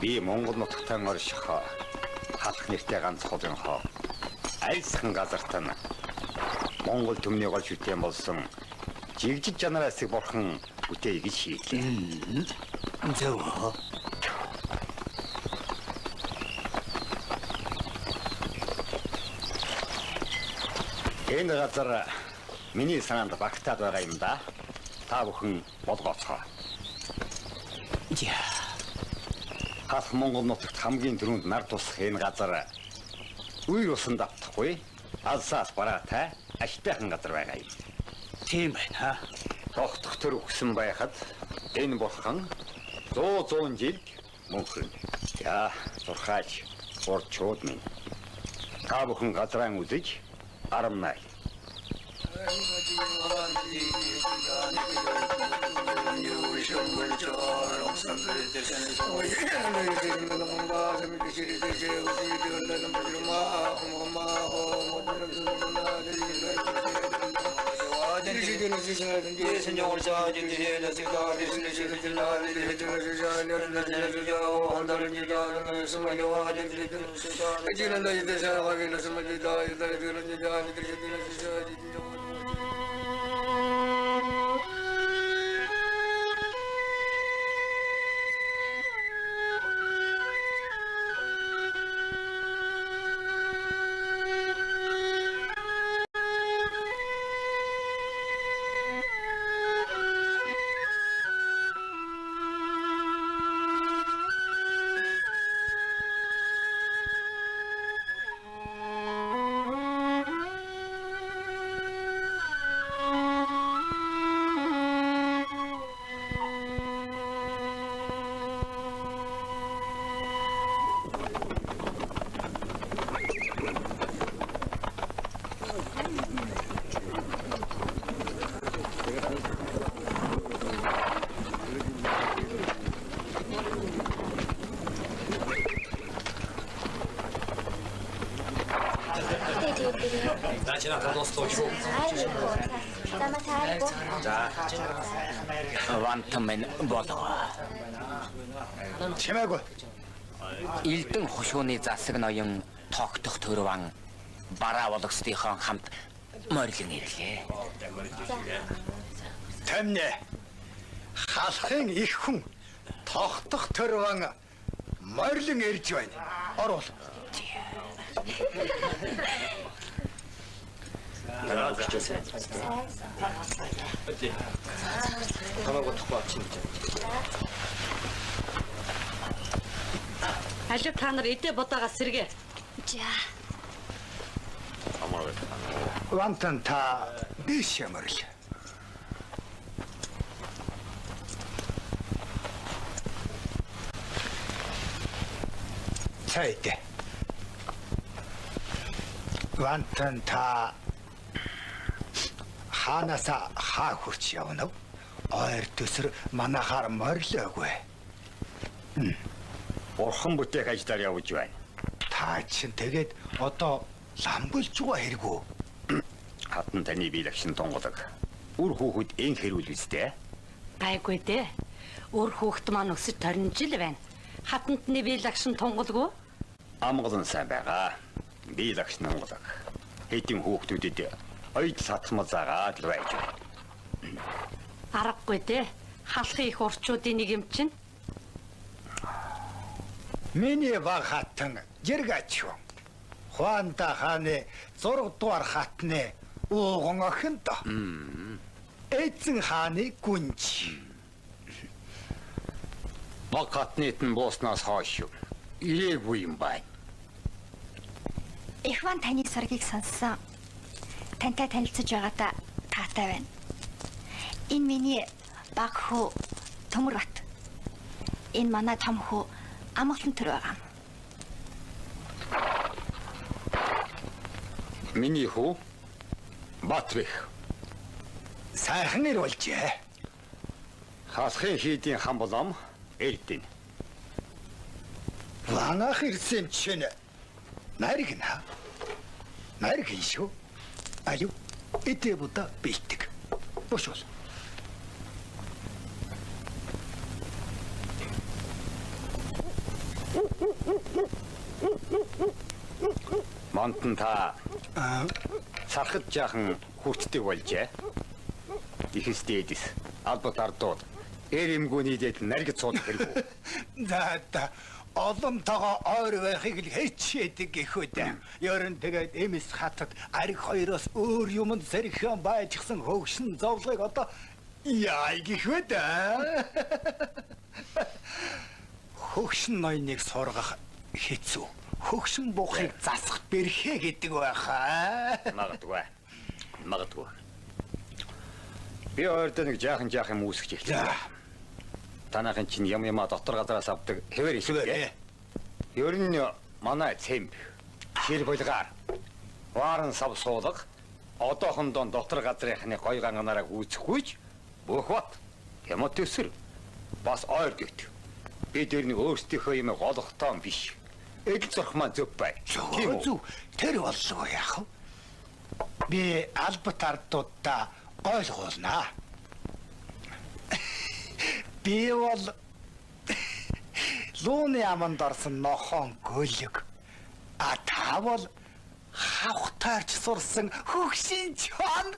Би Монгол нутагтан орших халах нэртэй ганц холын хоо. Айлсхан газартаа Монгол төмний гол шүтэн болсон жигжиг жанараас бурхан үтэй гэж шийдлээ. Зөв. Энэ газар миний санаанд багтаад байгаа юм да. Та бүхэн болгооцгоо. Халах Монгол нутагт хамгийн түрүүнд нар тусах энэ газар үер усан давтахгүй алсаас бараатай аштайхан газар байгаа юм. Тийм байна. Тогтох төр өгсөн байхад энэ бурхан 100 жил мөнхөн. За сурхаач урчууд минь. Та бүхэн газраа үзэж арамнаа. Вантамен болоо. Чимээгүй. Элдэн хушууны засаг ноён тогтох төрван бараа болгосдынхон хамт морилон ирлээ. Тэмнэ. Халахын их хүн тогтох төрван морилон ирж байна. Орвол. Алив та нар эдээ бодоогаас сэргээ. За. Вантан та биш ямарл. Цайдэ. Вантан та хаанасаа хаа хурч явна вэ? Ойр төсөр манахаар морилоогүй. Бурхан бүтээх ажлаар явж байна. Та чинь тэгээд одоо лам болж байгаа хэрэггүй. Хатан таны биелагшин тонголог. Үр хүүхэд эн хэрүүл үстэй. Гайгүй дээ. Өөр хүүхэд маань өсөж 20 жил байна. Хатантны биелагшин тонголгүй. Амгалан сайн байгаа. Биелагшин тонголог. Хэдийн хүүхдүүдэд ойд сатмал заагаад л байж байна. Аргагүй дээ. Халахын их урчуудын нэг юм чинь. Миний баг хатан жиргач. Хуанда хааны 6 дугаар хатны ууган охин доо. Эзэн хааны гүнж. Баг хатны тэн бууснаас хойш ирээгүй юм байна. Эхван таны саргийг сонссон. Тантай танилцж байгаадаа таатай байна. Энэ миний баг хүү Төмөрбат. Энэ манай том хүү Амгалан төр байгаа. Миний хүү Батбэх. Сайхан ир болжээ. Халахын хийдийн хан болом Эрдэнэ. Ванах ирсэн чинь наригна. Нариг шүү. Аюу эдээ будаа бийдэг. Бош бол. Монтон та цархад жаахан хүртдэг болжээ. Ихэс дээдис албат ардууд эрэмгүүний дэд наргид суудах хэрэггүй. За олонтойгоо ойр байхыг л хэчээдэг гэхүүдээ. Ерөн тэгээд эмс хатад ариг хоёроос өөр юмд сэрхэн байжсан хөгшин зовлогыг одоо яа гэхүүдээ. Хөгшин ноёныг сургах хэцүү. Хөгшин буухыг засах бэрхэ гэдэг байхаа. Магадгүй. Би ойрдоо нэг жаахан юм үүсгэж эхлэв. Танахын чинь яма дотор газараас авдаг хэвээр илвээ. Ер нь манай цэмб хэр булгаар варан сав суулга одоохондоо дотор газрынхны гой ганганаараа үүсэхгүйч бүх бат хямот төсөр бас ойр дэвт. Би тэр нэг өөрсдийнхөө юм голохтоо биш. Эд зурх маань зөв бай. Зөв. Тэр боллоо яах вэ? Би албат ардуудаа ойлгуулнаа. Би бол лууны аманд орсон нохон гөлөг. А та бол хавхтаарч сурсан хөгшин чон.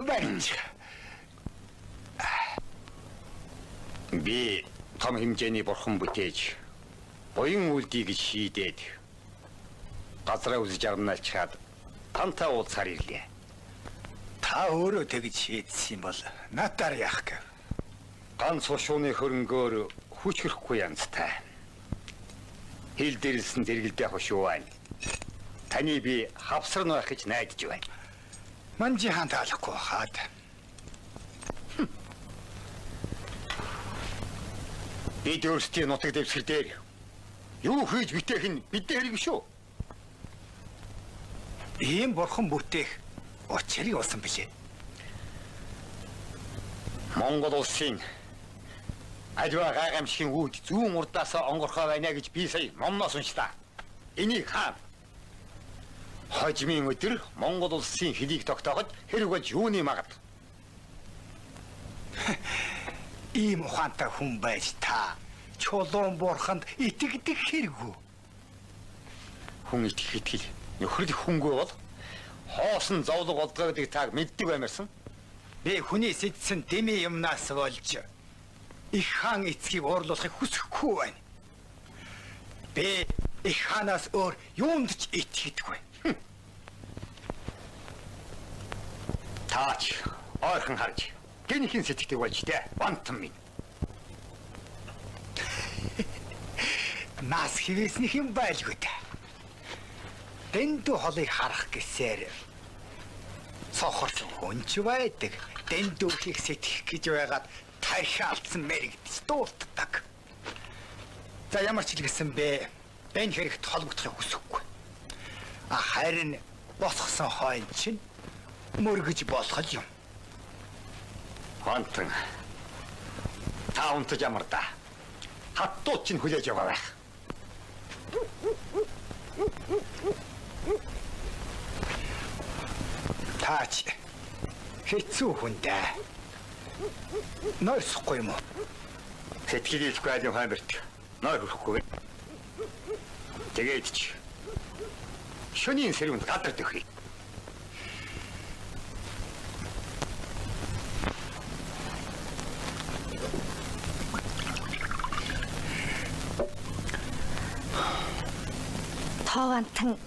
Барьж. Би том хэмжээний бурхан бүтээж буян үлдийг шийдээд газраа үзэж армнаалчаад тантай уулзахаар ирлээ. Та өөрөө тэгж шийдсэн юм бол надаар яах гэв? Ганц хушууны хөрөнгөөр хүчрэхгүй янзтай. Хил дээрсэн зэрэгэлдэх хушуу байна. Таны би хавсар байх гэж найдаж байна. Манжи хаан таалахгүй хаад. Бид өөрсдийн нутаг дэвсгэр дээр юу хийж бүтээх нь бидний хэрэг шүү. Ийм бурхан бүтээх учрыг олсон билээ. Монгол улсын аливаа гайхамшигын үүд зүүн урдаас онгорхоо байна гэж би сая номноос уншлаа. Энийг хаана? Хожимын өдөр Монгол улсын хэлийг тогтооход хэрэг болж юуны магад? Ийм ухаантай хүн байж та чулуун бурханд итгэдэг хэрэггүй. Хүн итгэл нөхрөл хүнгүй бол хоосон зовлог болдгоо гэдэг тааг мэддэг баймарсан. Би хүний сэдсэн дэми юмнаас болж их хаан эцгийг уурлуулахыг хүсэхгүй байна. Би их хаанаас өөр юунд ч итгэдэггүй. Таач ойрхон харж гэнийхэн сэтгэдэг болж дээ. Бантан минь. Нас хивээснийх юм байлгүй та. Дэндүү холыг харах гэсээр сохорч хүнч байдаг. Дэндүүхийг сэтгэх гэж байгаад тархиалдсан мэрэгдэж дуурддаг. За ямар ч хэлгэсэн бэ? Бэн хэрэгт холбогдохыг хүсэхгүй. Харин босгосон хойно чинь мөргөж болох юм. Бантан. Та унтаж ямар да. Хаттууд чинь хүлээж яваа байх. Таач хэцүү хүндээ. Нойрсохгүй юм уу? Сэтгэл хэлэхгүй айлын хаймарт. Нойр хөрөхгүй. Тэгээд ч шөнийн сэрүүнд гадар дөхий. Тоовантан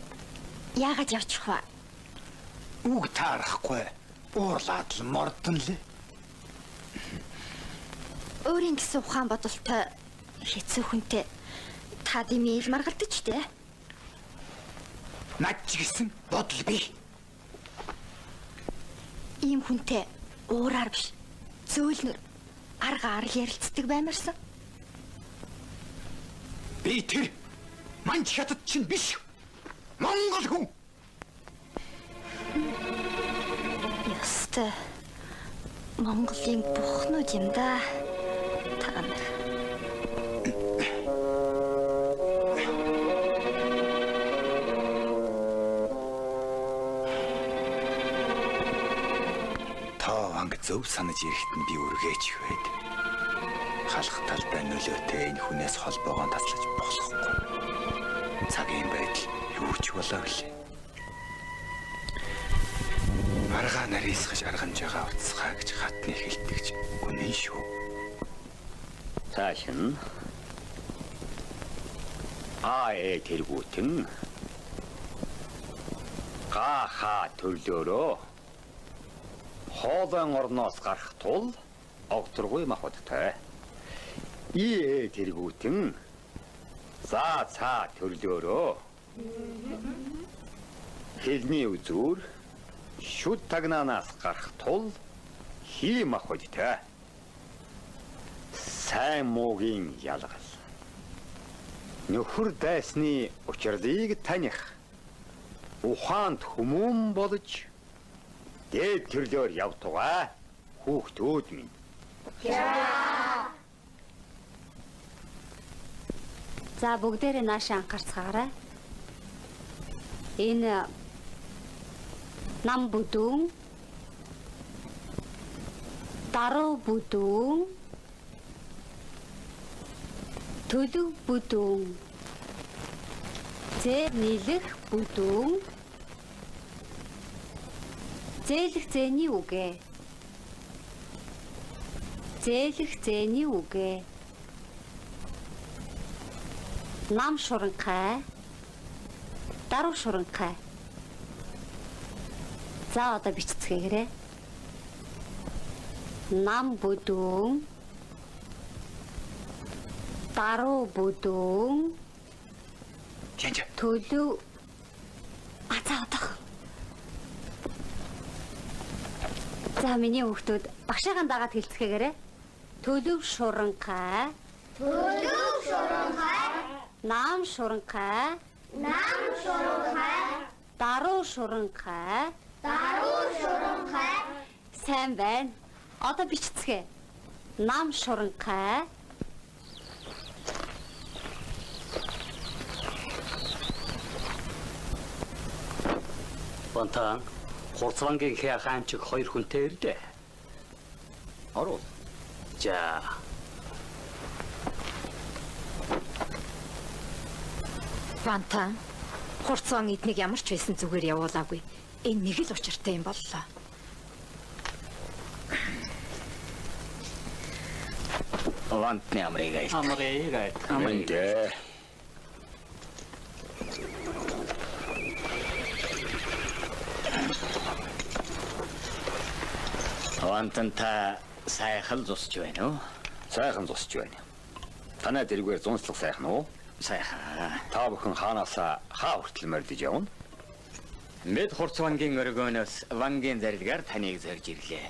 яагаад явчих вэ? Үг таарахгүй. Уурлаад л мордон л. Өөрийн гэсэн ухаан бодолтой хэцүү хүнтэй та димэйл маргалдаж штэ. Над ч гэсэн бодол бий. Ийм хүнтэй уураар биш зөөлнөр аргаар ярилцдаг баймарсан. Би тэр манч хятад чинь биш. Монгол хүн. Яста Монголын бухнууд юм да. Та нар. Тоованг зөв санаж ирэхэд нь би үргэж хвээд. халах талбай нөлөөтэй энэ хүнээс холбоогоо таслаж болохгүй. Цагийн байдал юу ч болоо гэлээ. Арга нарийсгаж арганжаага уцсгаа гэж хатны хэлтэгч үнэн шүү. Цаашин тэргүүтэн гааха төрлөөрөө хоолойн орноос гарах тул огторгүй махбодтой. Тэргүүтэн цаа төрлөөрөө хэлний үзүүр шүд тагнаанаас гарах тул махбодтой. Сайн муугийн ялгал. Нөхөр дайсны учирлыг таних. Ухаанд хүмүүн болж дээд төрлөөр явтугай хүүхдүүд минь. За бүгдээрээ наашаа анхаарцгаарай. Энэ нам бүдүүн, даруу бүдүүн, төлөв бүдүүн, зээл нийлэх бүдүүн, зээлэх зээний үгээ. Зээлэх зээний үгээ. Нам шуранхай, даруу шуранхай. За одоо бичцгээгээрэй. Нам бүдүүн, даруу бүдүүн, төлөв. За одоо. За миний хүүхдүүд багшаагаан дагаад хэлцгээгээрэй. Төлөв шуранхай. Төлөв шуранхай. Нам шуранхай. Нам шуранхай. Даруу шуранхай. Даруу шуранхай. Сайн байна. Одоо бичцгээ. Нам шуранхай. Бантан хурцвангийн хаанчиг 2 хүнтэй ирлээ. Оруу. За. Вантан хурцван эднийг ямар ч байсан зүгээр явуулаагүй. Энэ нэг л учиртай юм боллоо. Вантны амрыг. Амрыг. Вантан та сайхан зусч байна уу? Сайхан зусч байна. Танай дэргээр зунслах сайхан уу? Сайхан. Та бүхэн хаанасаа хаа хүртэл морилж явна? Мэд хурцвангийн өргөнөөс вангийн зарилгаар таныг зорж ирлээ.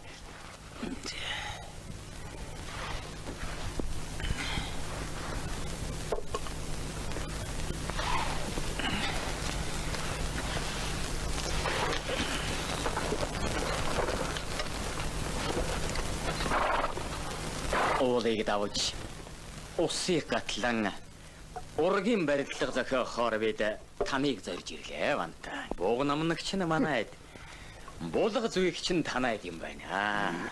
Уулыг давж усыг гатлан ургийн барилга зохиохоор бид таныг зорж ирлээ Вантан. Бууг намнагч нь манайд. Булга зүйгч нь танайд юм байна.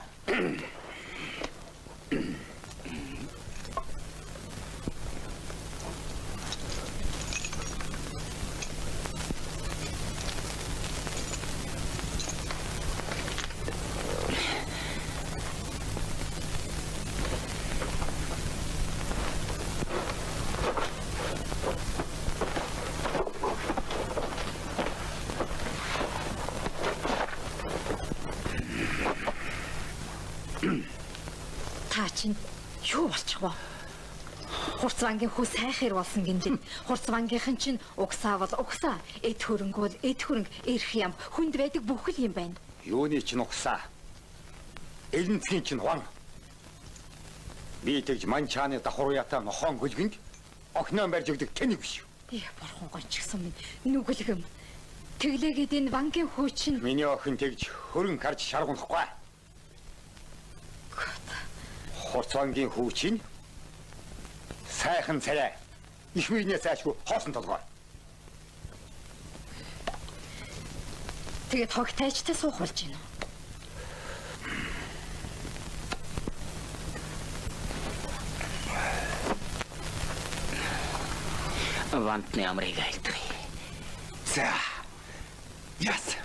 Та чинь юу болчих вэ? Хурцвангийн хүү сайхэр болсон гинжин. Хурцвангийнхан чинь угсаавал угсаа, эд хөрөнгө бол эд хөрөнгө, эрх юм, хүнд байдаг бүхэл юм байна. Юуны чинь угсаа? Элэнцгийн чинь хуан. Би тэгж манчааны давхар ятаа нохон хөлгөнд огнон барьж өгдөг тэнийг биш. Бурхан гонч гисэн минь нүгэлгэм. Тэглээгээд энэ банкийн хүү чинь Миний охин тэгж хөрөнгө харж шаргунахгүй. Хурцвангийн хүү чинь сайхан царай. Их үеийнээс аашгүй хоосон толгой. тэгээд хог тайчтай суух болж байна. Вантны амрыг айлтгая. За. Яс.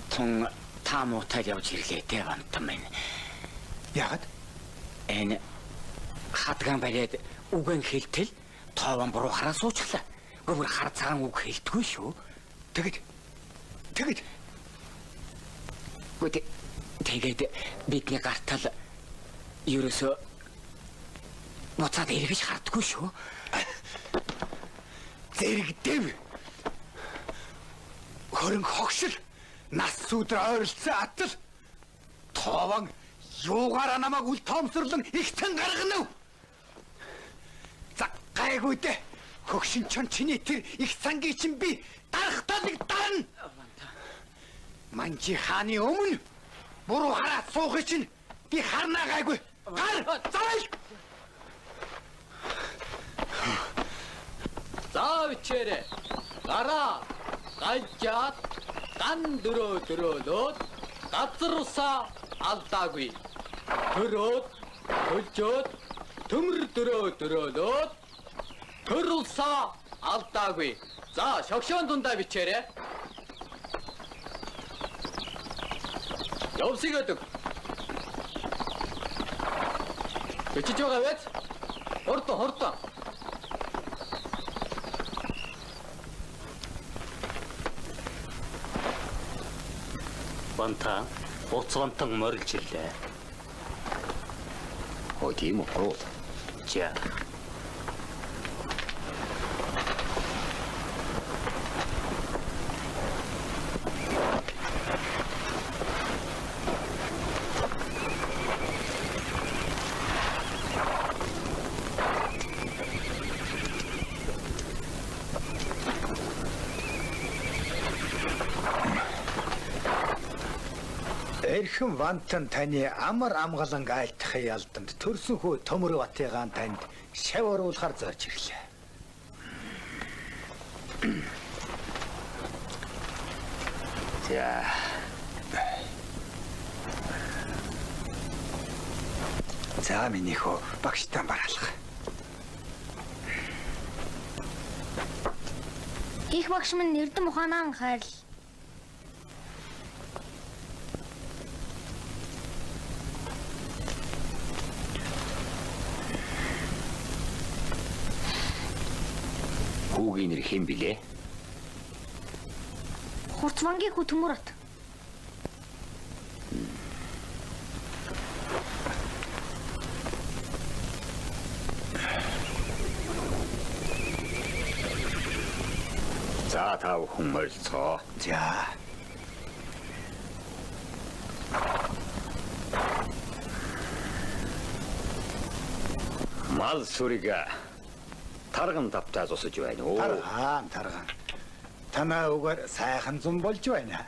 Тун таамуутай явж ирлээ дээ вантан минь. Яагаад? Энэ хадгаан бариад үгэн хэлтэл тоовон буруу хараа суучлаа. Гөвөр хар цагаан үг хэлдэггүй шүү. Тэгэд. Тэгээд бидний гартал ерөөсөө буцаад эргэж хардггүй шүү. Зэрэгдэв. Хөрөнгө хогшил. Нас сүдэр ойролцсон атал. Тоовон юугаараа намайг үл тоомсорлон ихтэн гаргана уу? За гайгүй дээ. Хөгшин чон чиний тэр их сангийн чинь би дарахталыг дарна. Манжи хааны өмнө буруу хараад суухыг чинь би харнаа гайгүй. Гар зайл. За бичээрэй. Гараа. Ганчаад ган дөрөөлөөд газарсаа алдаагүй. Төрөөд хөлжөөд төмөр дөрөөлөөд төрүүлсаа алдаагүй. За шогшоон дундаа бичээрэй. Явсигэдэг. Бичиж байгаа вэ? Хордоо. Ванта уцвантан морилж ирлээ. Ой, тийм үү? За. Эрхэм вантан таны амар амгалан айлтхын ялданд төрсөн хүү Төмөр Батыгаан танд шав оруулахар зорж ирлээ. За. За миний хөө багштай бараалах. Их багш минь Эрдэм ухаанаа хайрл. Хүүгийн нэр хэн билээ? Хурцвангийн хүү Төмөр Бат. За та бүхэн морилцоо. За. Мал сүрийг тарган давтаа зусаж байна уу? Таргаан. Танаа үгээр сайхан зам болж байна.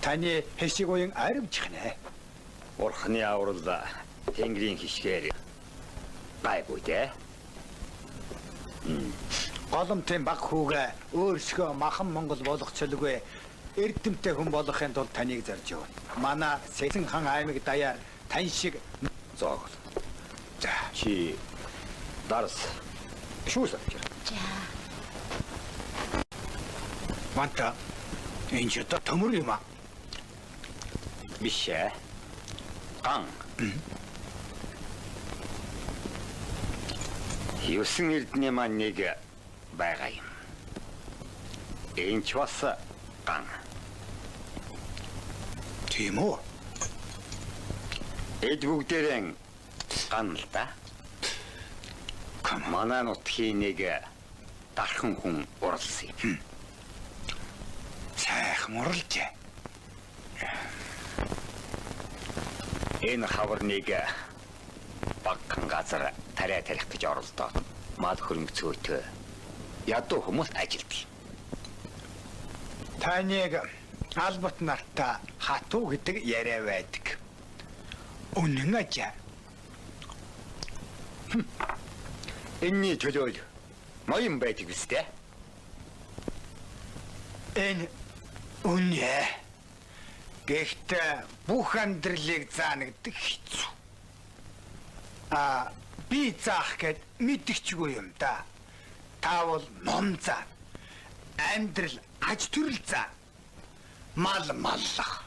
Таны хэшиг уян аривчих нэ. Урхны аврал тэнгэрийн хишгээр гайгүй дээ. Голомтын баг хүүгээ өөрсгөө махан Монгол болгоцолгүй эрдэмтэй хүн болохын тулд таныг зарж явна. Манай Сэсэн хаан аймаг даяар тань шиг зоогол. за Чи дарс шүүсэж. Ванта энэ ч одоо төмөр юм аа. Биш ээ. Ган. Юусэн эрдний маань нэг байгаа юм. Энэ ч бас ган. Тийм үү? Эд бүгдээрэн ган л да. Манай нутгийн нэг дархан хүн уралсан юм. Сайхан уралж. Энэ хаварныг багхан газар тариа тарих гэж оролдоод мал хөрөнгө цөөтэй ядуу хүмүүс ажилтдаг. Таныг албат нартаа хатуу гэдэг яриа байдаг. Үнэн ажаа. Энэний төлөөл ноён байдаг биз дээ. Энэ үнэ. Гэхдээ бүх амьдралыг заана гэдэг хэцүү. би заах гэд мэдчихгүй юм да. Та бол ном заа. Амьдрал аж төрөл заа. Мал маллах.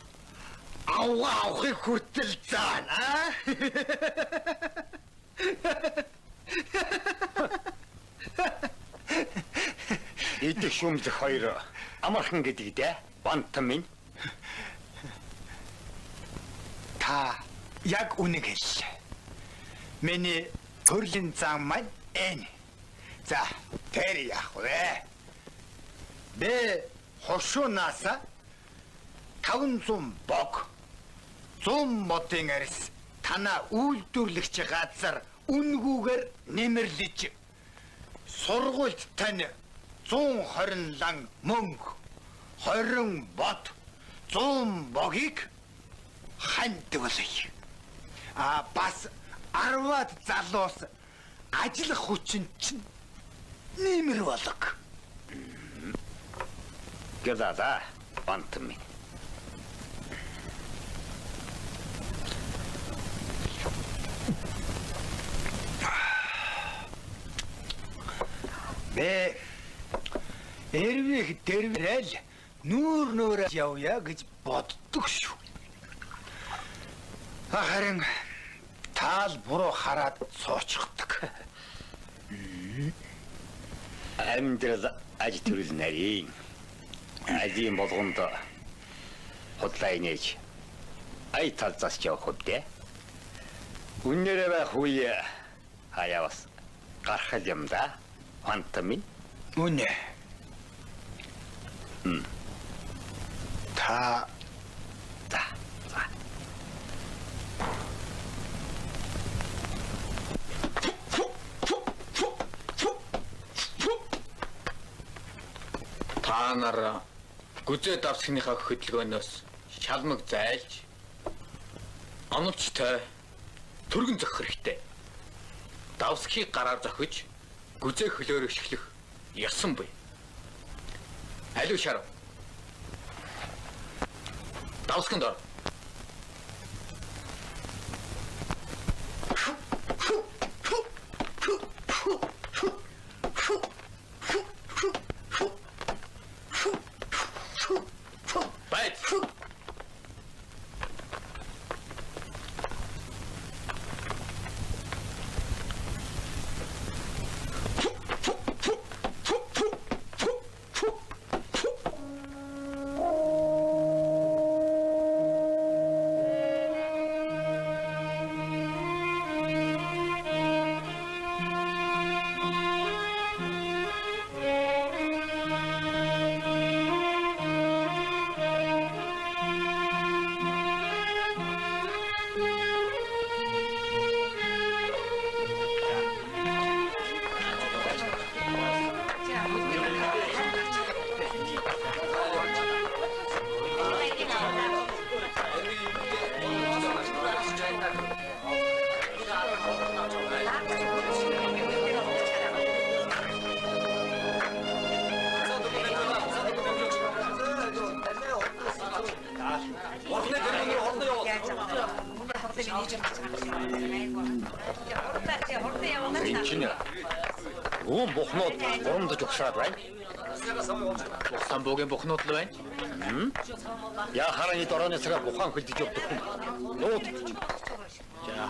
Авахыг хүртэл заана. Идэх шүмлэх хоёр амархан гэдэг дээ. Бантан минь. Та яг үнэг хэллээ. Миний төрлийн зам маань энэ. За, тэр яах вэ? Бэ хошуунааса 500 бог 100 модын арьс танаа үйлдвэрлэгч газар үнгүүгээр нэмэрлэж сургуульд тань 120 лан мөнгө 20 бод 100 богийг хандвалъя. Бас 10-аад залуус ажиллах хүчин чинь нэмэр болог. Гэдаа бантан минь. Бэ эрвих дэрвэрэл нүүр явъя гэж боддог шүү. Харин таал буруу хараад суучихдаг. Амьдрал аж төрөл нарийн. Ажийн болгонд худлаа инээж ай талзаас явах үдэ. Үннээрээ байх үе хаяа бас гарах юм да. Бантан минь. Үнэ. Та За. Та нар гүзээ давсгийнхаа хөдөлгөөнөөс шалмаг зайлж оновчтой түргэн зохих хэрэгтэй. Давсгийг гараар зохиж гүзээ хөлөөр өшгөх ёсон буй. Алив шарав. Давсганд ор. Байд. Энэ чинь өвөн бухнууд урамдаж угшаад байна. Ухаан буугийн бухнууд л байна. Яа хараны дорооны цагаар бухаан хөлдөж явдаг хүн. Нууд. За.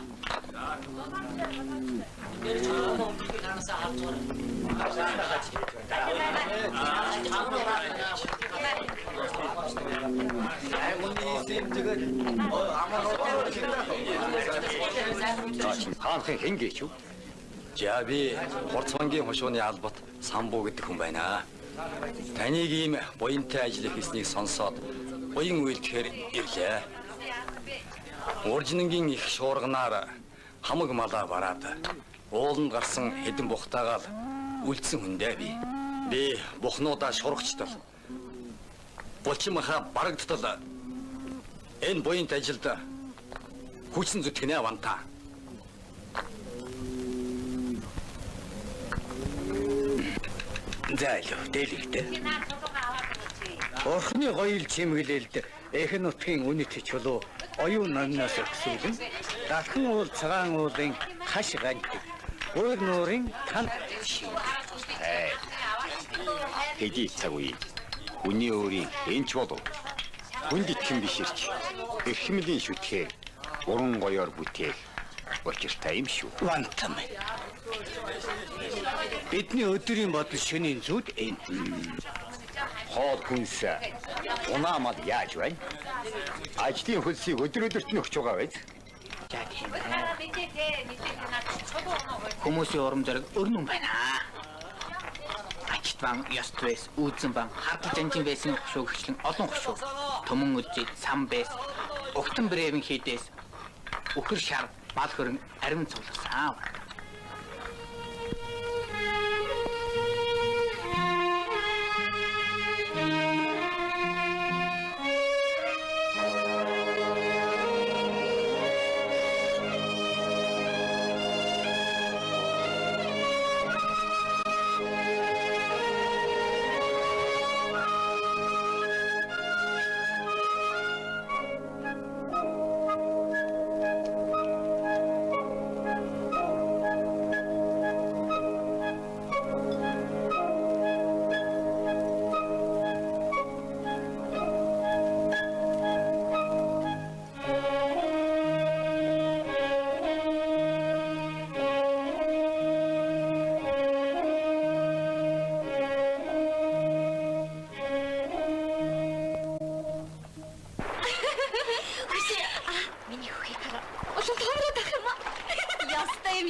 Хаанхын хэн гээч юу? За би Хурцвангийн хошууны албат Самбуу гэдэг хүн байна. Таныг ийм буянтай ажил хийснийг сонсоод буян үйлдэхээр ирлээ. Уржингийн их шуурганаар хамаг малаа бараад ууланд гарсан хэдэн бухтаагаал үлдсэн хүндээ би. Би бухнуудаа шургачтал. Булчимхаа барагдтал энэ буянт ажилд хүчин зүтгэнэ авантаа. зайлуу дэлгдэ. Орхны гоёл чимгэлэлд эхэн нутгийн үнэт чулуу оюун номноос өксүүлэн далхан уул цагаан уулын хаш гант өөр нуурын танд Хэдий цаг үе. Хүний өөрийн энч болов. Хүнд итгэн биширч. Эрхмэлийн шүтгээр уран гоёор бүтээх учиртай юм шүү. Вантам. Бидний өдрийн бодол шөнийн зүуд энэ. Хоол хүнс унаамал яаж байна? Ажлын хөлсийг өдрөдөрт нь өгч байгаа байц. Хүмүүсийн урам зориг өрнөн байна. Ачтван, яствэс, үзэн бан, хардл жанжин байсан хөшөөгчлэн олон хөшөө. Төмөн үзээд сам байс, огтон брэвэн хийдээс өхөр шар, бал хөрөн арим цугласан.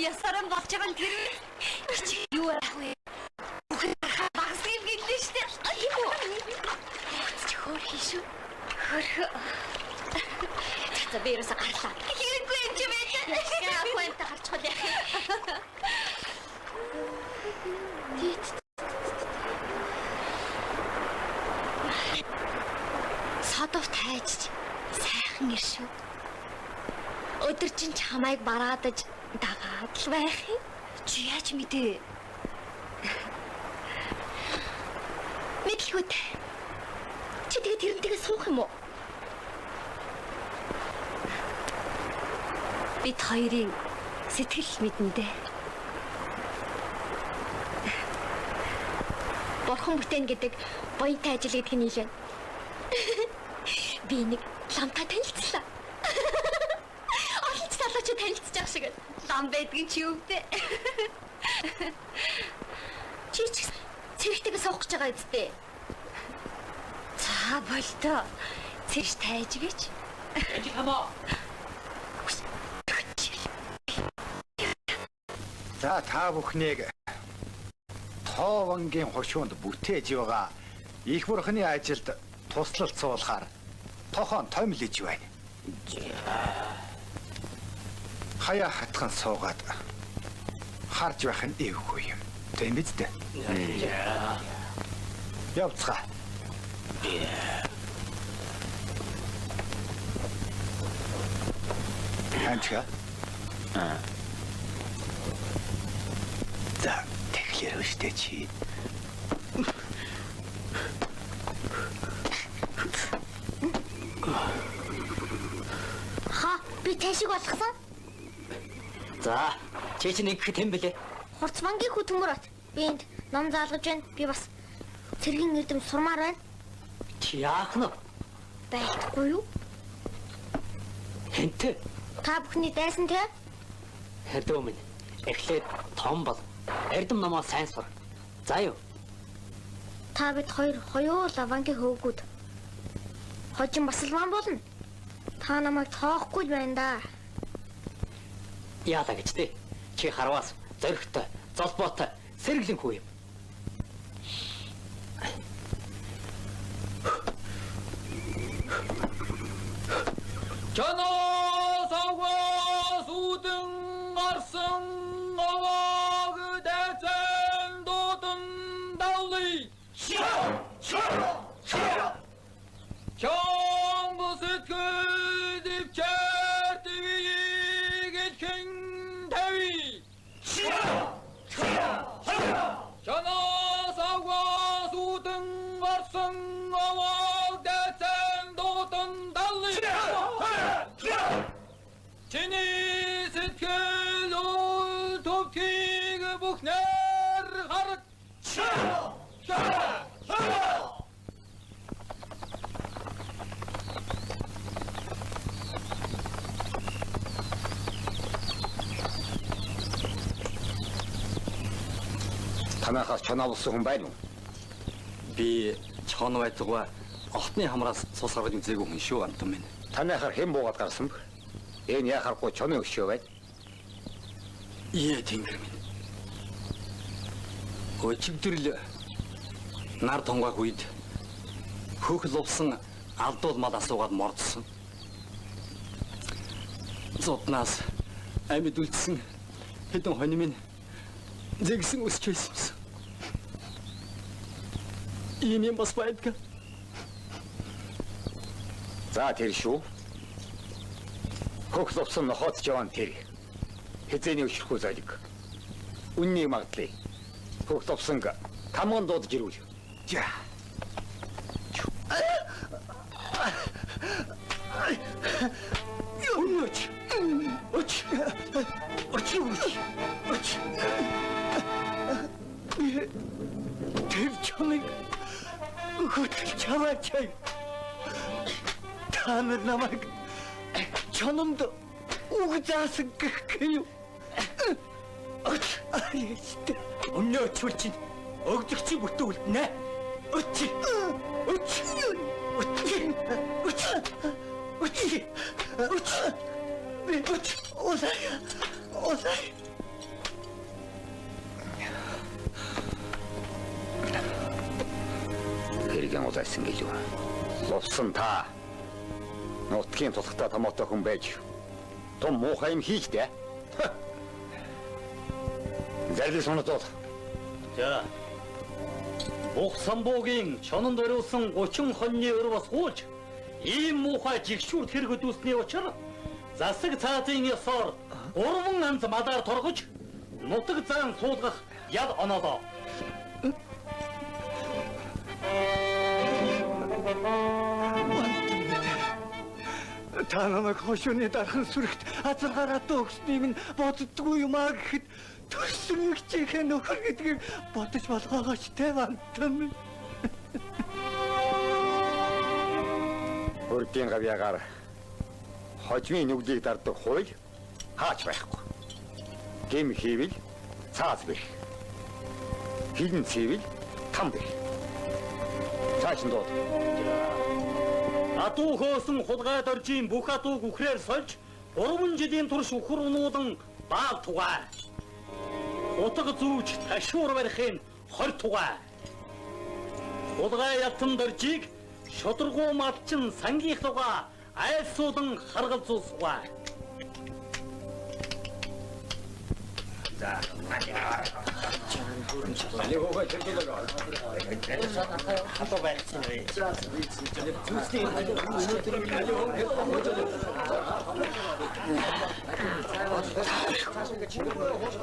Ясаран болж байгаа нь тэр юу яах вэ? Багс юм гэлээ штэ. Айгүй. Чи хөр хийшүү. Хөр. За бэрээс гарлаа. Хэрэггүй юм чи бэ? Яа хөөнд гарчихвал яах юм? Тит. Садов тайж сайхан иршүү. Өдөр чинь чамайг бараадаж дагаад л байх юм. Чи яаж мэдээ? Мэдлгүй. Чи тэгээ тэрнтэйгээ суух юм уу? Бид хоёрын сэтгэл мэдэндээ. Бурхан бүтээн гэдэг буянтай ажил гэдэг нь илэн. Би нэг ламтай танилцлаа. Олонч залууч танилцж байгаа шиг лам байдгийн чи юу вэ? Чи цэрэгтэйгээ суух гэж байгаа үстэй. За болтоо. Цэрэж тайж гэж. Энд хамаа. За та бүхнийг Тоовангийн хошуунд бүтээж байгаа их бурхны ажилд туслалт суулахаар тохон томилж байна. Хаяа хатхан суугаад харж байх нь эвгүй юм. Тийм биз дээ? Явцгаа. Анчга. За, тэгэхээр өштэй чи. Ха, би ташиг болгосон. За, чи чинь ингэх юм бэлээ. Хурцмангийн хүү төмөрөт. Би энд ном заалгаж байна. Би бас цэргийн эрдэм сурмаар байна. Чи яах нь? Байхгүй юу? Хэнтэй. Та бүхний дайсан те? Хэдөө минь. Эхлээд том бол. Эрдэм номоо сайн сур. За юу. Та бид хоёр хоёул лавангийн хөвгүүд. Хожим бас лаван болно. Та намайг тоохгүй байна да. Яалаа гэж тий. Чи харваас зоригтой, золбоотой, сэргэлэн хүү юм. Чанаас аваа сүдэн гарсан авааг дэцэн дутан далли. Чон бүсэтгэл дэвчэрт вигээд хэн тави. Чанаас аваа сүдэн гарсан авааг дэцэн дутан далли. Бүхнээр харж. Танахаас чоноо болсон хүн байна уу? Би чон байдгаа охтны хамраас цус гаргаж үзээгүй хүн шүү антан минь. Танахаар хэн буугаад гарсан бэ? Энэ яхахгүй чоны өшөө байна. Ээ тэнгэр минь. Өчигдрөл нар тунгаах үед хөөхл увсан алдуул мал асуугаад мордсон. Зоднаас амьд үлдсэн хэдэн хонь минь зэгсэн өсч байсан. Ийм бас байдгаа. За тэр шүү. Хөөхл увсан нохоц жаван тэр. Хэзээний өчрөхгүй зайлиг. Үнний магадлал. Хөөхл увсан тамган дуудаж ирүүл. За. Өнөөч. Өч. Тэр чамайг хөтлж чамаачай. Та нар намайг чононд үг заасан гэх юм. Аяштай. Өнөөч чинь өгдөгчийн бүтүүлнэ. Өч. Хэрэгэн улайсан гэлүү. Лувсан та. Нутгийн тулхтаа томоотой хүн байж том муухай юм хийж дээ. Зарлис унатууд. За. Бух самбуугийн чононд ориулсан 30 хоньны өр бас гууж ийм муухай жигшүүр хэрэгэд үүсний учраас засаг цаазын ёсоор 3 анз мадаар торгож нутаг зан суулгах яд оноолоо. Та намайг хошууны дархан сүрэгт азаргаараа өгснгийг нь боддгүй юм аа гэхэд төрсөн ихчийнхээ нөхөр гэдгийг бодож болгоогооч те вантан. Өрдийн гавьягаар хожмын нүглийг дардаг хууль хаач байхгүй. Гэм хийвэл цааз бэх. Хилэн цэвэл там бэх. Цааш нь дууд. Адуу хөөсөн хулгайд оржийн бүх адууг үхрээр сольж 3 жилийн турш үхэр унуудан баал тугай. Утга зүүж ташуур барихын 20 тугай. Хулгай ятан доржийг шударгуу малчин сангийнхлуга айлсуудан харгалзуусгай. За. Алиогоо тэргэлээ. Хатуу байцсан вэ?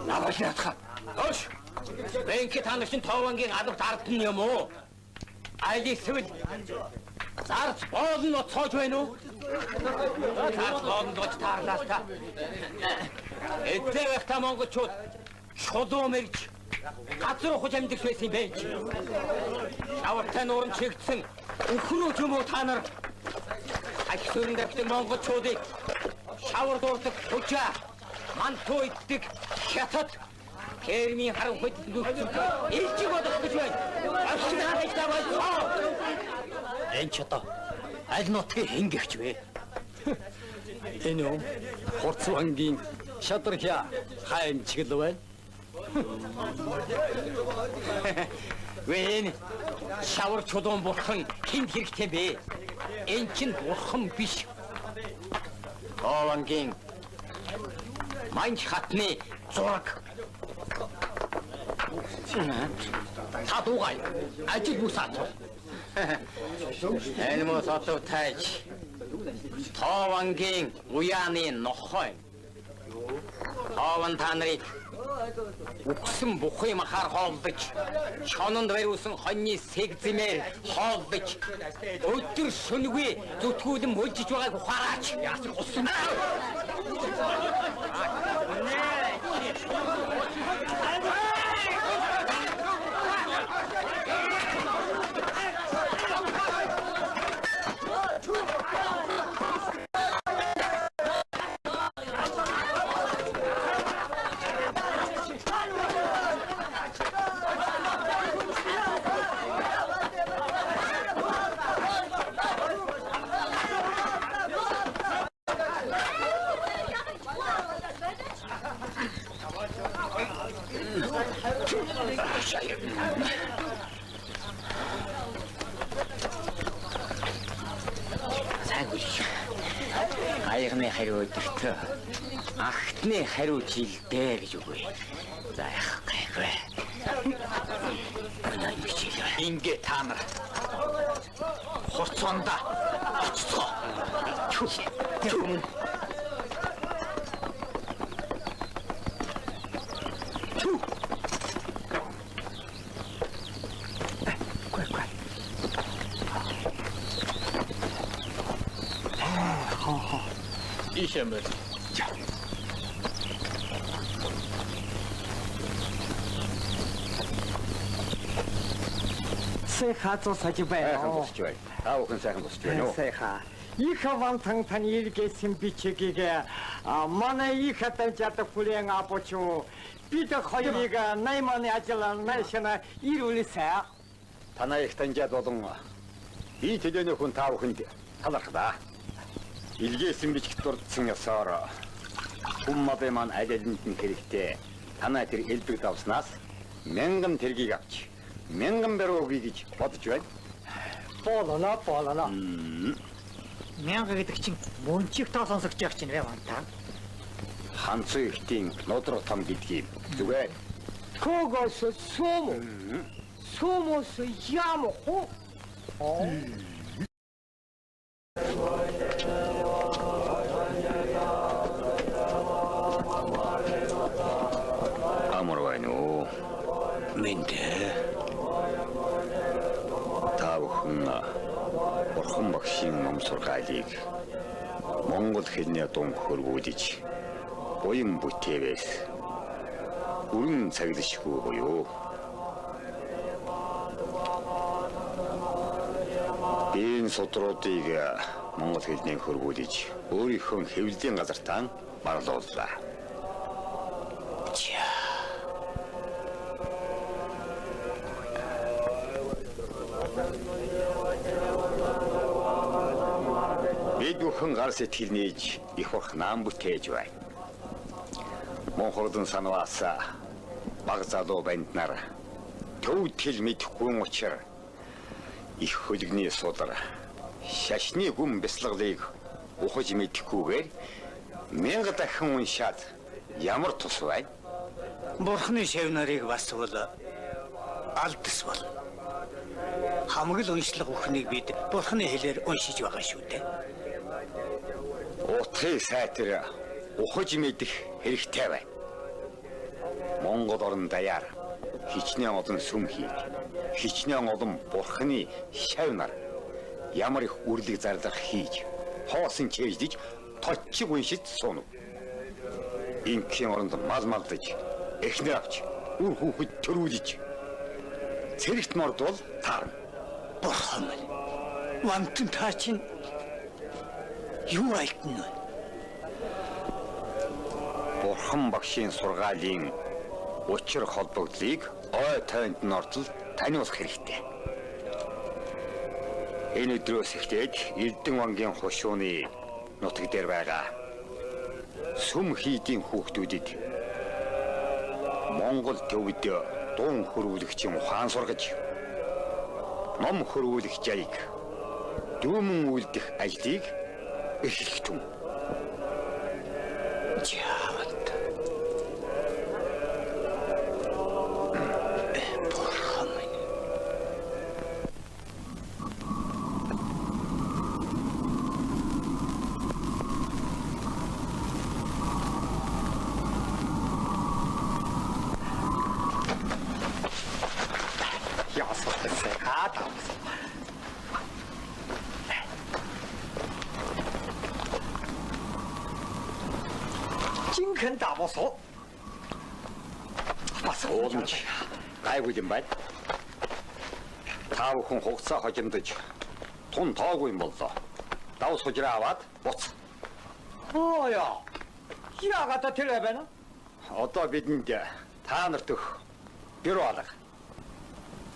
Наваш ятха. Хош. Бэнки танагчин Товангийн албат ардсан юм уу? Айлсвэл зарц боолн оцоож байна уу? Зарц боолн доц таарлаа та. Эдгээр та монголчууд шулуу мэрж газар ухаж амьдч байсан байж. Шавартай нуурын чигдсэн өхнөө ч юм уу та нар ахиурын дэвтэг монголчуудыг шавар дуурдаг хужаа мантуу иддэг хятад термийн харан хөдөлгөөс илжиг бодох гэж байна. Ашиг харагдаа болцоо. Энд ч одоо аль нутгийн хингэгч вэ? Энэ үү? Хурцвангийн шадархя хайм чиглэл байна. Вэн шавар чулуун бурхан хинд хэрэгтэй бэ? Энд чинь бурхан биш. Товангийн манч хатны зураг. Та дуугай. Ажил бүсаад. Энэ мөн сотов тайч. Товангийн уяаны нохой. Тован та нарыг үхсэн бухой махаар хоолдож, чононд бариулсан хоньны сэгзэмээр хоолдож, өдөр шөнөгүй зүтгүүлэн мөлжиж байгааг ухаараач. Яасан хусан. Сайн хүлээж. Аягны хариу өдөртөө агтны хариу жилдээ гэж үгүй. За яах гайгүй. Ингээ та нар хурцоонда очицгоо. Чүм. 이시험을 Сайхан цусаж байна. босч байна. Та бүхэн сайхан босч байна уу? Сайхан. Их авантан таны илгээсэн бичгийг манай их хатанчаад хүлээн авч бид хоёрыг найманы ажил найшна ирүүлсэн. Танай их таньжаад болон би төлөөний хүн та бүхэнд таларх да. Илгээсэн бичгт дурдсан ёсоор хүмүүс маань ажилтнанд нь хэрэгтэй. Танай тэр элбэг давснаас 1000 тэргийг авч 1000 баруй өгье гэж бодож байна. Болоно. Мянга гэдэг чинь мөнчиг тоо сонсогч явах чинь вантаа. Ханцуу ихтийн нудраг том гэдгийг зүгээр. Когос сомо. Сомос ямо хо. Амар байна уу? Минтэ. Та бүхэн Бурхан багшийн ном сургаалыг Монгол хэлний дун хөрвүүлж буян бүтээвээс бүрэн цаглашгүй буюу энэ судруудыг Монгол хэлний хөрвүүлж өөрийнхөө хэвлэлийн газартаа барлууллаа. Бид бүхэн гар сэтгэл нээж их урх наам бүтээж байна. Монголын санаас баг залуу банднаар төв тэл мэдэхгүй учраас их хөлгний судар шашны гүн бяцлаглыг ухаж мэдэхгүйгээр 1000 дахин уншаад ямар тус байна? Бурхны шавнарыг бас бол алдас бол. Хамаг л уншлага бүхнийг бид Бурхны хэлээр уншиж байгаа шүү дээ. Утгыг сайтар ухаж мэдэх хэрэгтэй байна. Монгол орн даяар хичнээн олон сүм хий, хичнээн олон Бурхны шавнар ямар их үрлэг зарлах хийж, хоосон чэйждэж, точиг уншиж сууна. Инкийн оронд мал малдаж, эхнэр авч, үр хүүхэд төрүүлж, цэрэгт мордвол таарна. Бурхан минь. Вантан та чинь юу айлтна вэ? Бурхан багшийн сургаалын учир холбогдлыг ой тойнд нь ортол таниулах хэрэгтэй. Энэ өдрөөс эхлээд Эрдэнэ вангийн хушууны нутаг дээр байгаа сүм хийдийн хүүхдүүдэд Монгол төвд дуун хөрвүүлэгчийн ухаан сургаж ном хөрвүүлэх жайг дүүмэн үлдэх ажлыг эхлэх түн. Жаавт. Бурхан минь. 징큰 다보소. Ууламж гайгүй юм байна. Та бүхэн хугацаа хожимдож тун тоогүй юм боллоо. Давс хужраа аваад буц. Яагаад тэр байна? Одоо бидэнд та нарт өх бюро алга.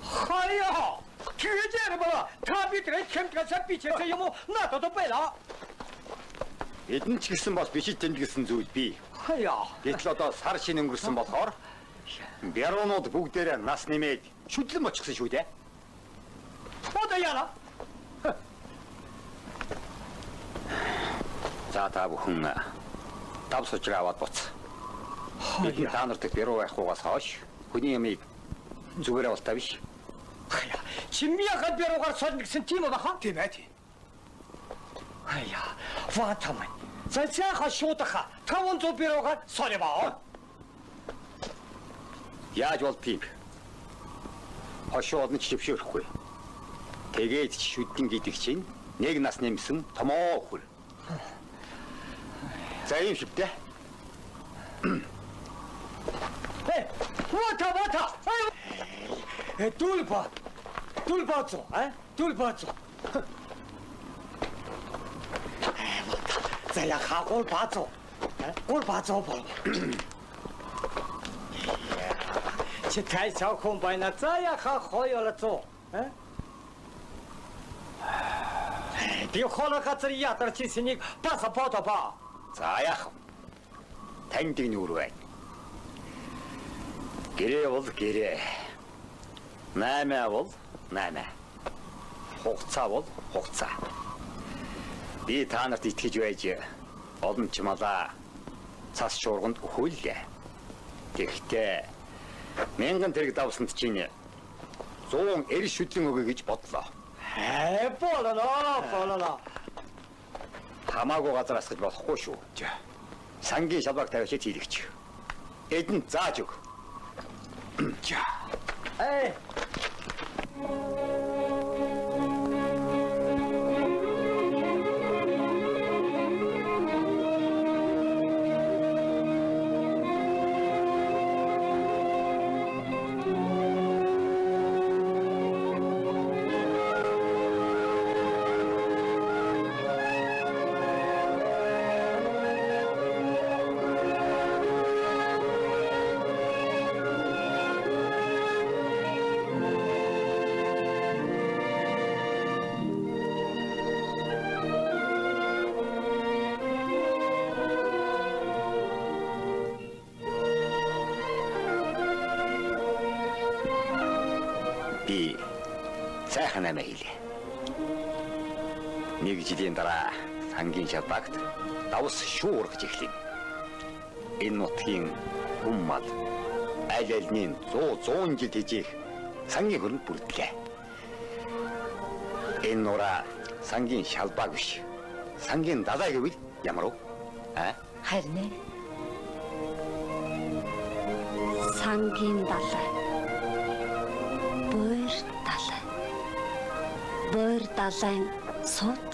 Хаяа! тэгэж яарбаа. Та бидрээ хэмтгасаа бичээсээ юм уу? Надад байла. Эдэн ч гэсэн бас бичиж тэмдэглэсэн зүйл бий. Хаяа! Гэтэл одоо сар шинэ өнгөрсөн болохоор Бярунууд бүгдээрээ нас нэмээд шүтлэн очихсан шүү дээ. Одоо яана? За та бүхэн тав сужраа аваад буц. Бидний та нарт бяруу байхгүйгаас хойш хүний ямыг зүгээр авалтаа биш. Чимияхад бяруугаар солно гэсэн тийм баха? Тийм ээ тийм. Ватамай. Зайцааха шуудаха 500 бяруугаар солио. Яаж болдгийг хошоо олон чившөөрөхгүй. Тэгээд шүдэн гэдэг чинь нэг нас нэмсэн томоо хөр. За юм шивдэ. Вата. Дулбацо, Дулбацо. Заяа хагол бацо. Гол бацо бол. Чи тайцаа хүн байна. Заяа хоёлцоо. Би хоолой газар ядарч синийг пасапорт ба. За яах вэ? Танд энэ үр байна. Гэрээ бол гэрээ. Наймаа бол наймаа. Хугацаа бол хугацаа. Би та нарт итгэж байж олон чималаа цас шуурганд өхүүллээ. Тэгэхдээ мянган тэрэг давсанд чинь 100 эр шүдлэн өгье гэж бодлоо. Болоо. Хамаагүй газар асгаж болохгүй шүү. Сангийн шалбаг тавьж хийлэгч. Эдэн зааж өг. Би сайхан амиа хийлээ. Нэг жилийн дараа сангийн шалбагт давс шүү ургаж эхлэв. Энэ нутгийн хүм мал аль альнийн 100 жил тэжих сангийн хөрөнд бүрдлээ. Энэ нураа сангийн шалбаг биш. Сангийн далай гэвэл ямар вэ? Харин Сангийн далай. Буур далайн сууд.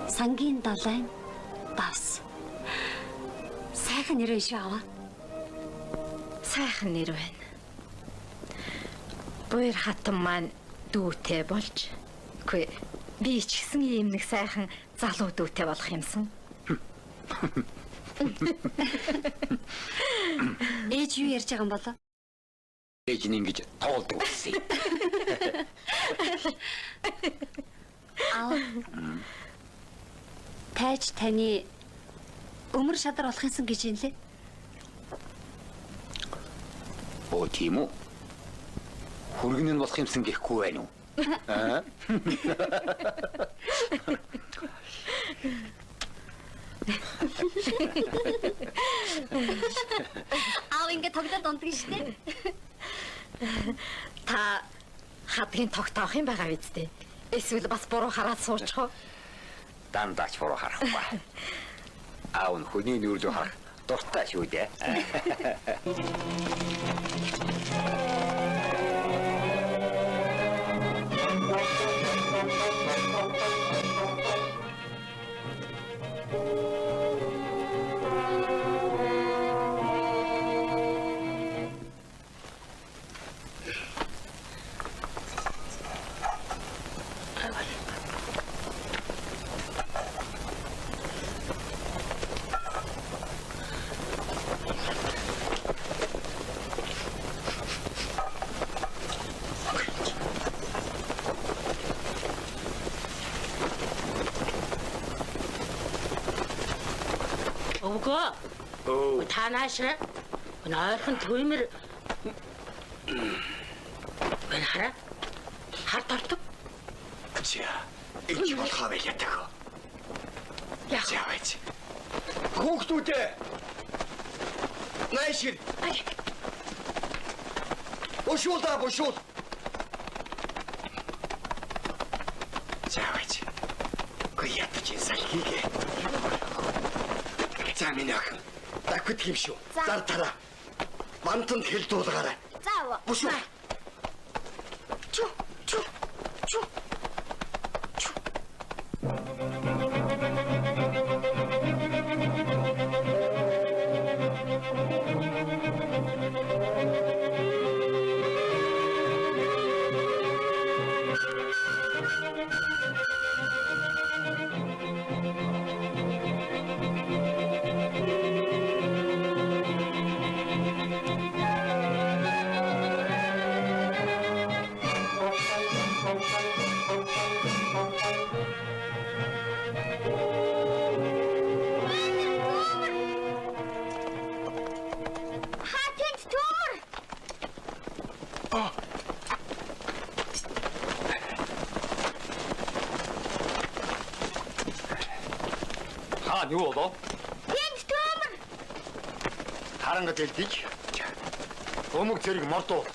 Сангийн далайн давс. Сайхан нэр шүү аваа. сайхан нэр байна. Буур хатан маань дүүтэй болж. Үгүй би ч гэсэн ийм нэг сайхан залуу дүүтэй болох юмсан. Ээж юу ярьж байгаа юм болоо? Ээж нь ингэж тоолдог гэсэн. Тайж таны өмөр шадар болох юмсан гэж юм лээ. Оо тийм үү? Хүргэн нь болох юмсан гэхгүй байна уу? Аав ингэ тоглоод унтдаг штэ. Та хадгийн тогтоох юм байгаа биз дээ. Эсвэл бас буруу хараад суучих уу? Дандаач буруу харахгүй. Аав нь хүний нүрэлөө харах дуртай шүү дээ. Өвгөө. Та нааш. Нойрхон төмөр Энэ хараа. Хар тортог. За, энэ болохоо байл ятаг. Яах вэ? Хүүхдүүдээ. Найшир. Бушуул. Заавч. Гүй ятаж салхигээ. За минь ах. Дахид юм шүү. Зар тараа. Мантанд хэл дуулгаарай. Заав. Бушуул. Чу. Юу болоо? Энд төмөр. Харангад элдэж. Өмг зэрэг мордуу.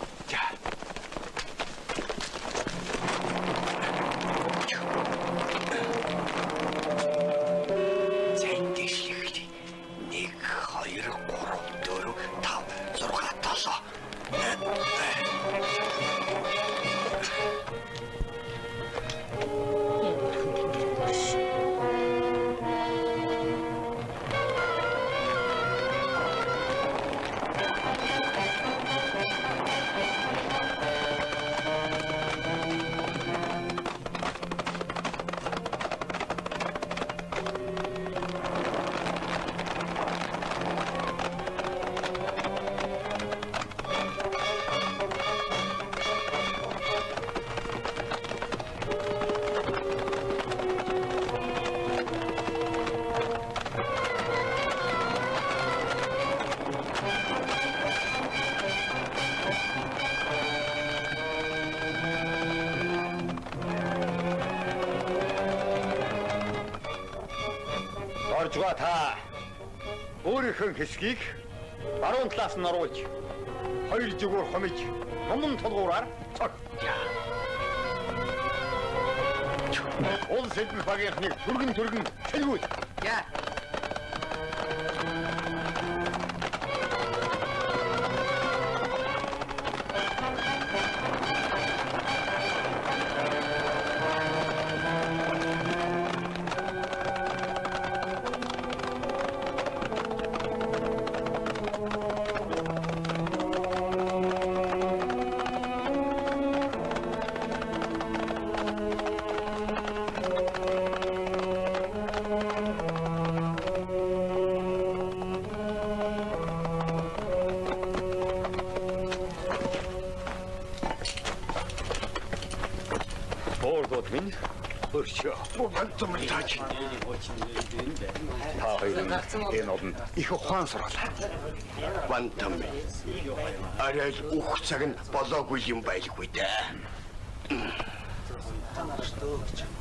Оржгаа та өөрийнхөө хэсгийг баруун талаас нь оруулж хоёр зүгүүр хомиж номон толгуураар цог. Ол сэдэн багийнхныг түргэн хэлгүүл. Яа. Энэ одон их ухаан сурлаа. Вантам. Арай л ух цаг нь болоогүй юм байлгүй дээ.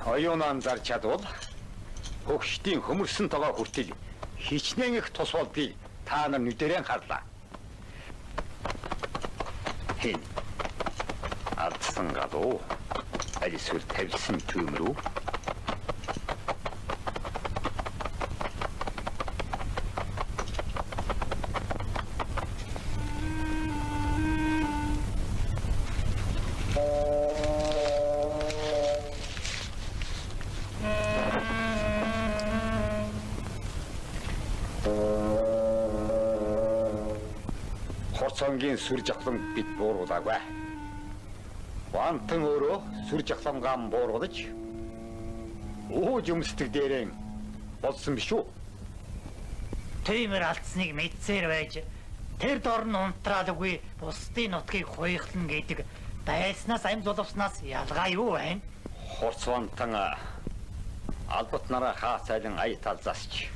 Оюунан зарж чадвал хөгшдийн хөмөрсөн тогоо хүртэл хичнээн их тус болдгийг та нар нүдэрэн харлаа. Хин алдсан гадуу алисүр тавьсан чүмрүү Хорцонгийн сүр жавхлан бид бууруулаагүй. Вантан өөрөө сүр жавхлангаан бууруулж ууж өмсдөг дээрэн болсон биш үү? Тиймэр алдсныг мэдсээр байж тэр дор нь унтраад үгүй бусдын нутгийг хуйхлана гэдэг байснаас амь зулвснаас ялгаа юу байна? Хорц вантан албат нараа хаацайлан ая талзасч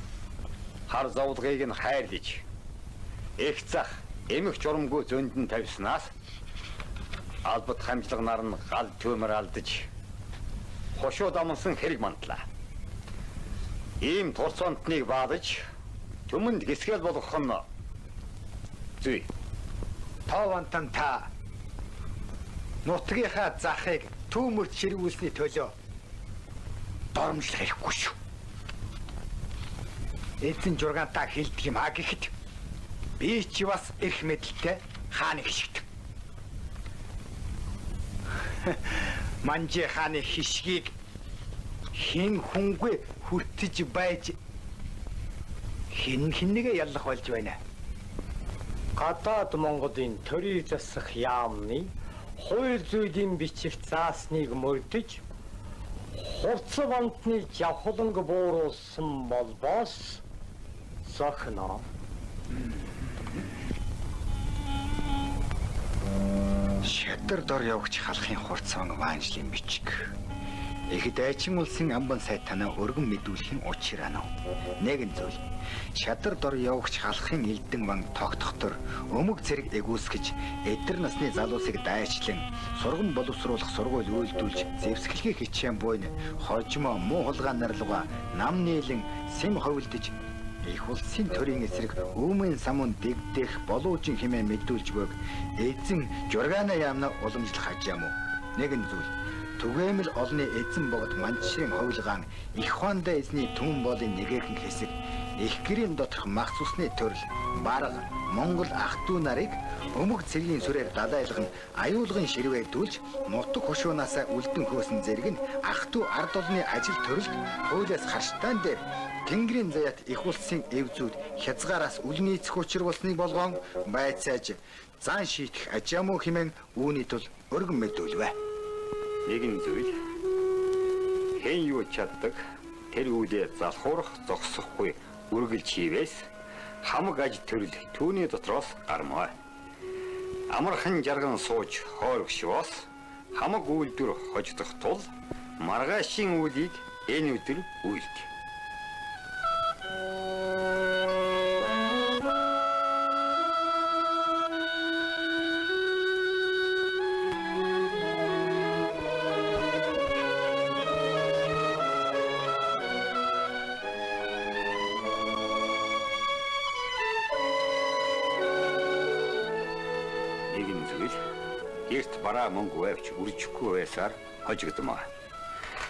хар зовлгыг нь хайрлаж их зах Эмх журамгүй зөнд нь тавьснаас албат хамжлага нар нь гал төмөр алдаж хошууд амнсан хэрэг мандлаа. Ийм турцвантныг баадаж төмөнд гисгэл болгох нь зүй. Тавантан та нутгийнхаа захыг түүмөрт ширгүүлсний төлөө доромжлох хэрэггүй шүү. Эзэн жургаантаа хэлдэг юм аа гэхэд би ч бас эрх мэдэлтэй хааны хишигт. Манжи хааны хишгийг хин хүнгүй хүртэж байж хиннэгэ яллах болж байна. Гадаад Монголын төрийг засах яамны хууль зүйн бичиг заасныг мөрдөж хурц бантныг явхланг бууруулсан болбоос зохино. Шатар дор явагч халахын хурцсан ванжлын бичиг. Их дайчин улсын амбан сайтанаа өргөн мэдүүлэхийн учир анав. Нэгэн зүйл. Шадар дор явагч халахын элдэн ван тогтохтор өмг зэрэг эгүүлсгэж эдэр насны залуусыг дайчлан сургам боловсруулах сургууль үйлдүүлж зэвсгэлгийн хичээн буйн хожимо муу хулгай нарилга нам нийлэн сэм ховлдож их улсын төрийн эсрэг үүмэн самун дэгдэх болоожин хэмээн мэдүүлж бөг эзэн жургаана яамна уламжлах хажаам уу. Нэгэн зүйл. Түгээмэл олны эзэн богд манчшийн ховлгаан их хондоо эзний түмэн болын нэгэн хэсэг их гэрийн доторх махсусны төрөл бараг Монгол ах トゥ нарыг өмг цэгийн сүрээр далайлган аюулгын ширвэдүүлж нутаг хушуунаасаа үлдэн хөөсөн зэрэг нь ах トゥ ард олны ажил төрөлд хуулиас харштаан дээр Тэнгэрийн заяат их улсын эвзүүд хязгаараас үлэн ийцэх учир болсныг болгоон байцааж зан шийдэх ажаамуу хэмээн үүний тул өргөн мэдүүлвэ. Нэгэн зүйл хэн юу чаддаг тэр үлээ залхуурах зогсохгүй үргэлж хийвээс хамаг аж төрөл түүний дотроос гармаа. Амархан жарган сууж хоорогшвоос хамаг үйлдвэр хождох тул маргаашийн үлийг энэ өдөр үйлд. Бараа мөнгө авч үржихгүй байсаар хожигдмаа.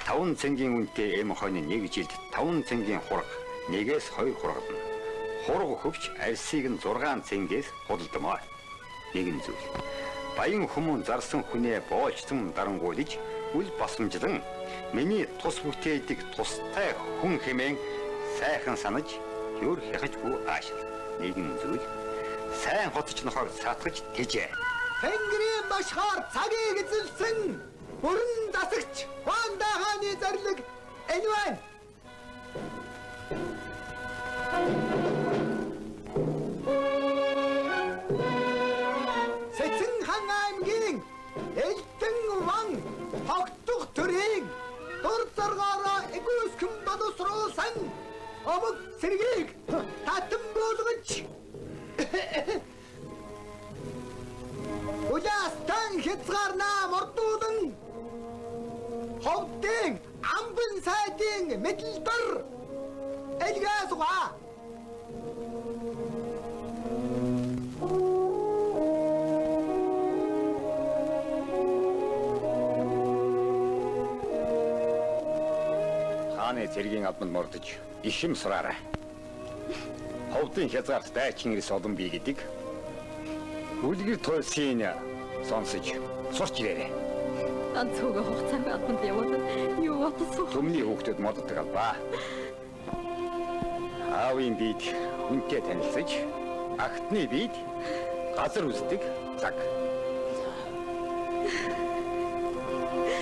5 цэнгийн үнэтэй эм хойны нэг жилд 5 цэнгийн хураг, нэгээс 2 хурагдана. Хураг хөвч арсыг нь 6 цэнгээс худалдмаа. Нэгэн зүйл. Баян хүмүүн зарсан хүнээ боолчсон дарангуулж үл басамжлан миний тус бүтээдэг тустай хүн хэмээн сайхан санаж юр хяхажгүй аашил. Нэгэн зүйл. Сайн хотч нохоор сатгаж тэжээ. Тэнгэрийн башхаар цагийг эзэлсэн бүрэн засагч Хуанда хааны зарлиг энэ байна. Сэцэн хан аймгийн элдэн ван тогтох төрийн дур зоргоороо эгөөсгөн боловсруулсан өмг цэргийг татан болгож Улястан хязгаарнаа мордуулан ховдын амбан сайдын мэдлэлбэр элгээсугаа хааны цэргийн албанд мордож ишим сураарай. Ховдын хязгаарт дайчин ирс олон бий гэдэг үлгэр туйлсын сонсож сурч ирээрэй. Анцууга хугацааг албанд яваад юу бодсон? Төмний хүүхдүүд моддог албаа. Аавын бид хүнтэй танилцаж, агтны бид газар үздэг цаг.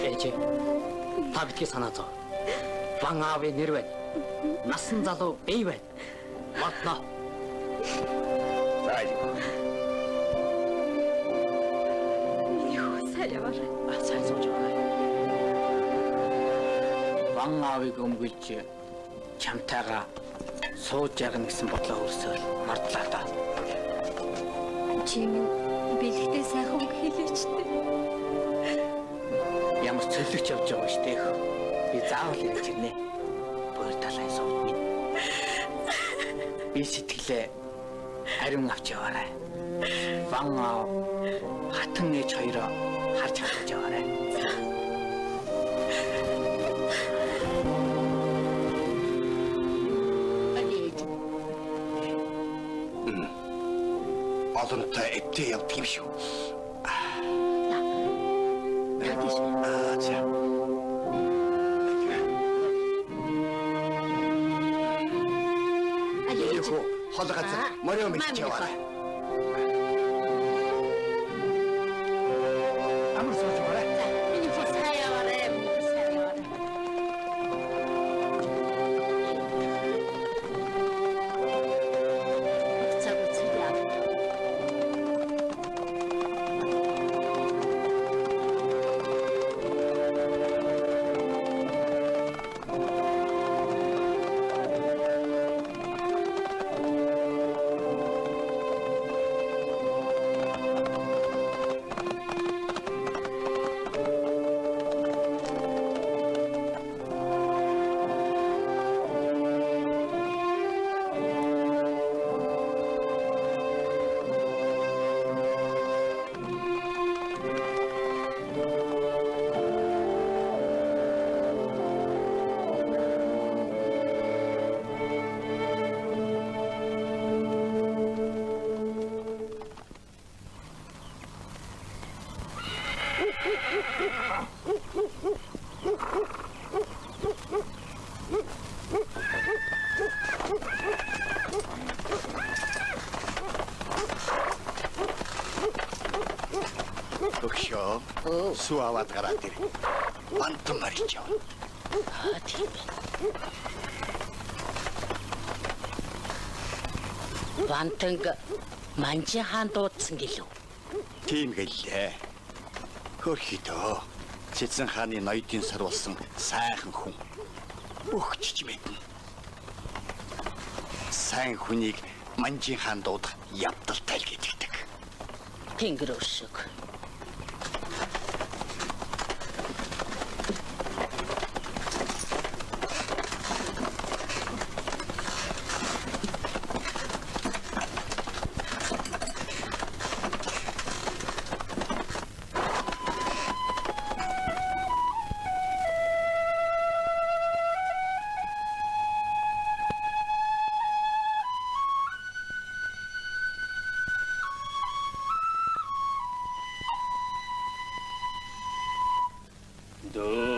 Ээжээ, та битгий санаа зов. Ван аавын нэр байна. Насан залуу бий байна. Матна. Сайн сууж байгаа. Ван аавыг өмгөлж чамтайгаа сууж яах гэсэн бодлоо өрсөөл мардлаа та. Чи минь бэлэгтэй сайхан үг хэлээч дээ. Ямар цөлөгч явж байгаа шүү дээ. Би заавал ирж ирнэ. Боор талайн сууд минь. Би сэтгэлээ ариун авч яваарай. Ван аав хатан ээж хоёроо харж хадгалж яваарай. Олонтой эвдээ явдаг юм шүү. Хол газар морио мэдж яваарай. Амар сууж байгаарай. Миний фос хаяавараа. Өгшөө. Суу аваад гараад ир. Бантан марч яв. Тийм байна. Вантанг манжи хаан дуудсан гэлөө. Тийм гэлээ. Хөрхидөө. Цэцэн хааны ноёдын сар болсон сайхан хүн. Өгчж мэднэ. Сайн хүнийг манжи хаан дуудах явдалтай л гэдэг. Тэнгэр өшөг. Дөө